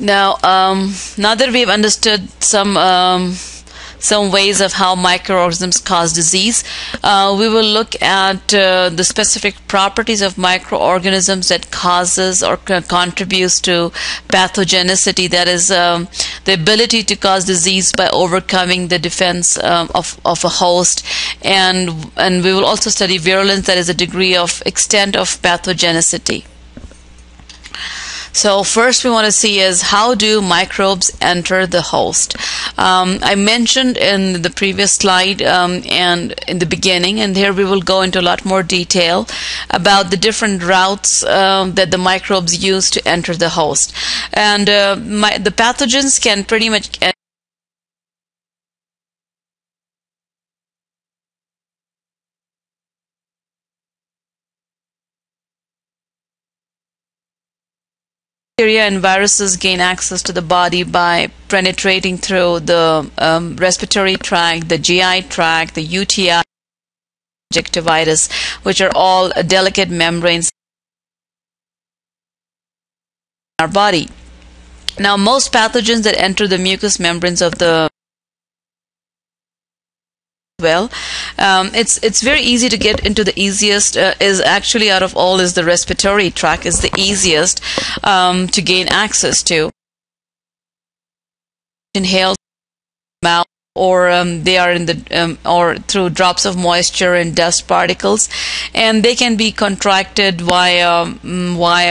Now, now that we've understood some ways of how microorganisms cause disease, we will look at the specific properties of microorganisms that causes or contributes to pathogenicity, that is the ability to cause disease by overcoming the defense of a host, and we will also study virulence, that is a degree of extent of pathogenicity. So first we want to see is how do microbes enter the host. I mentioned in the previous slide and in the beginning, and here we will go into a lot more detail about the different routes that the microbes use to enter the host. And the pathogens can pretty much bacteria and viruses gain access to the body by penetrating through the respiratory tract, the GI tract, the UTI, conjunctive iris, which are all delicate membranes in our body. Now, most pathogens that enter the mucous membranes of the it's very easy to get into. The easiest is actually out of all is the respiratory tract is the easiest to gain access to. Inhale mouth, or they are in the or through drops of moisture and dust particles, and they can be contracted via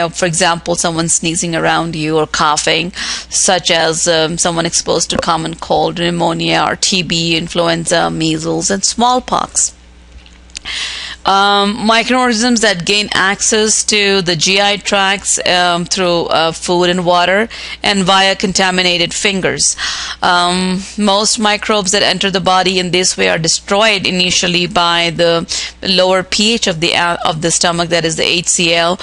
for example, someone sneezing around you or coughing, such as someone exposed to common cold, pneumonia, or TB, influenza, measles, and smallpox. Microorganisms that gain access to the GI tracts through food and water and via contaminated fingers. Most microbes that enter the body in this way are destroyed initially by the lower pH of the stomach, that is the HCl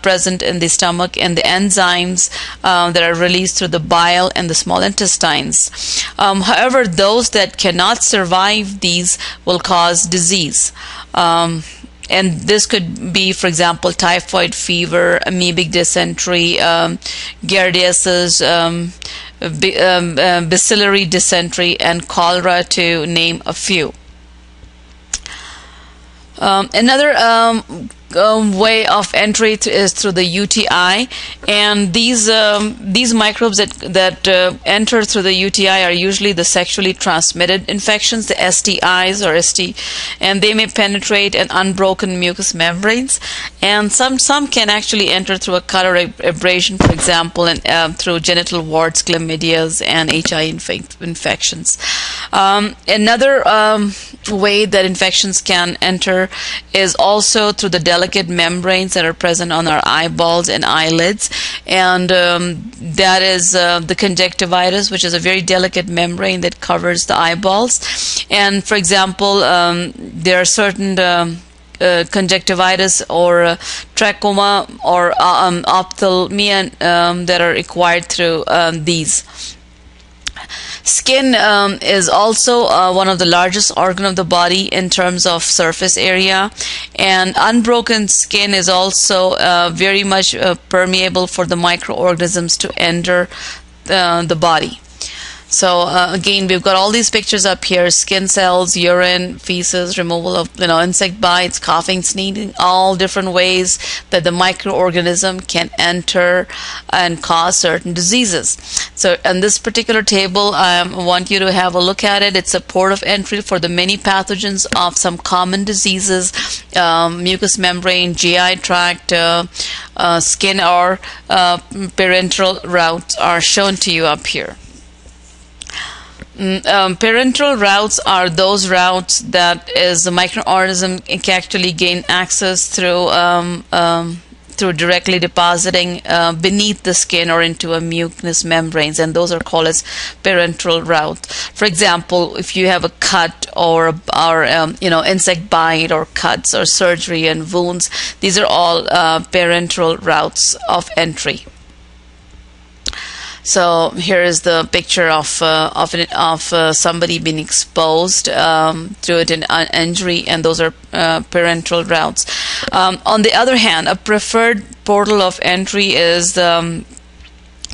present in the stomach, and the enzymes that are released through the bile and the small intestines. However, those that cannot survive these will cause disease. And this could be, for example, typhoid fever, amoebic dysentery, giardiasis, bacillary dysentery, and cholera, to name a few. Another way of entry is through the UTI, and these microbes that enter through the UTI are usually the sexually transmitted infections, the STIs or ST, and they may penetrate an unbroken mucous membranes, and some can actually enter through a cut or abrasion, for example, and through genital warts, chlamydias, and HIV infections. Another way that infections can enter is also through the delicate membranes that are present on our eyeballs and eyelids, and that is the conjunctive iris, which is a very delicate membrane that covers the eyeballs. And for example, there are certain conjunctivitis or trachoma or ophthalmia that are acquired through these. Skin is also one of the largest organ of the body in terms of surface area, and unbroken skin is also very much permeable for the microorganisms to enter the body. So again, we've got all these pictures up here: skin cells, urine, feces, removal of insect bites, coughing, sneezing, all different ways that the microorganism can enter and cause certain diseases. So in this particular table, I want you to have a look at it. It's a port of entry for the many pathogens of some common diseases: mucous membrane, GI tract, skin, or parenteral routes are shown to you up here. Parenteral routes are those routes that is the microorganism can actually gain access through through directly depositing beneath the skin or into a mucous membranes, and those are called as parenteral routes. For example, if you have a cut or insect bite or cuts or surgery and wounds, these are all parenteral routes of entry. So here is the picture of somebody being exposed to an injury, and those are parenteral routes. On the other hand, a preferred portal of entry is the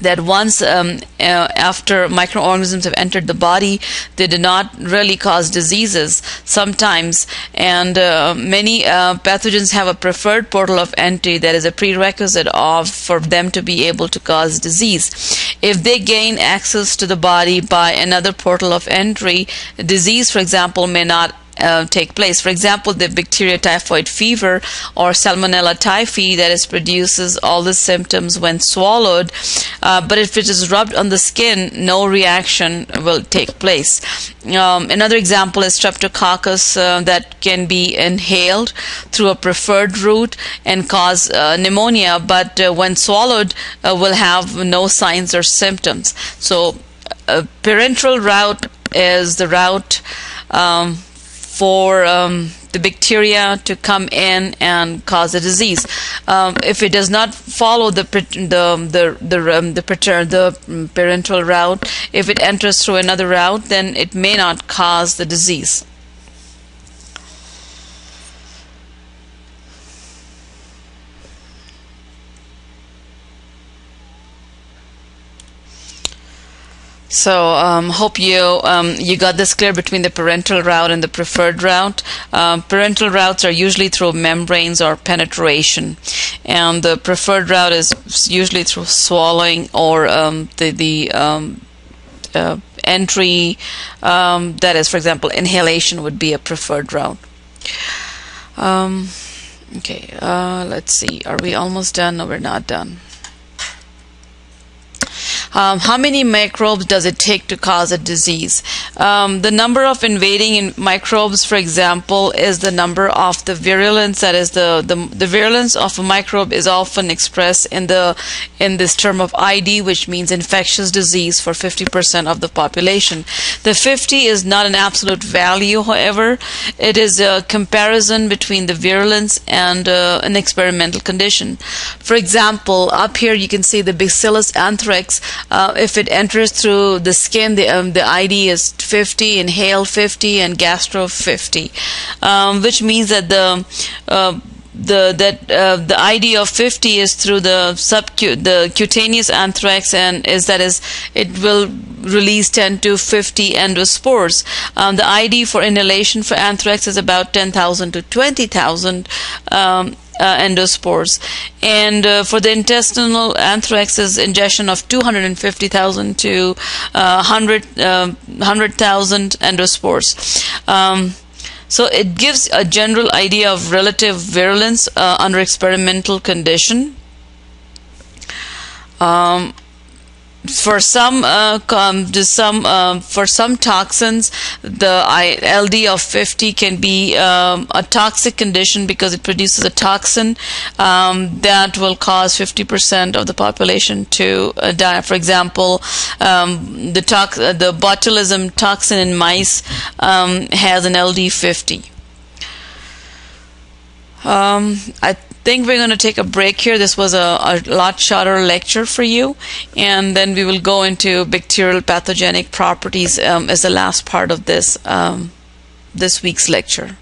that once after microorganisms have entered the body, they do not really cause diseases sometimes, and many pathogens have a preferred portal of entry that is a prerequisite for them to be able to cause disease. If they gain access to the body by another portal of entry, disease, for example, may not take place. For example, the bacteria typhoid fever or Salmonella typhi that is produces all the symptoms when swallowed, but if it is rubbed on the skin, no reaction will take place. Another example is Streptococcus that can be inhaled through a preferred route and cause pneumonia, but when swallowed will have no signs or symptoms. So parenteral route is the route for the bacteria to come in and cause a disease. If it does not follow the parenteral route, if it enters through another route, then it may not cause the disease. So hope you got this clear between the parenteral route and the preferred route. Parenteral routes are usually through membranes or penetration, and the preferred route is usually through swallowing or the entry. That is, for example, inhalation would be a preferred route. Okay, let's see. Are we almost done? No, we're not done. How many microbes does it take to cause a disease? The number of invading microbes, for example, is the number of the virulence. That is, the virulence of a microbe is often expressed in this term of ID, which means infectious disease for 50% of the population. The 50 is not an absolute value, however. It is a comparison between the virulence and an experimental condition. For example, up here you can see the Bacillus anthrax. If it enters through the skin, the ID is 50, inhale 50, and gastro 50, which means that the ID of 50 is through the cutaneous anthrax, and it will release 10 to 50 endospores. The ID for inhalation for anthrax is about 10,000 to 20,000 endospores, and for the intestinal anthrax is ingestion of 250,000 to 100,000 endospores. So it gives a general idea of relative virulence under experimental condition. For some toxins, the LD of 50 can be a toxic condition because it produces a toxin that will cause 50% of the population to die. For example, the botulism toxin in mice has an LD 50. I think we're going to take a break here. This was a lot shorter lecture for you, and then we will go into bacterial pathogenic properties as the last part of this week's lecture.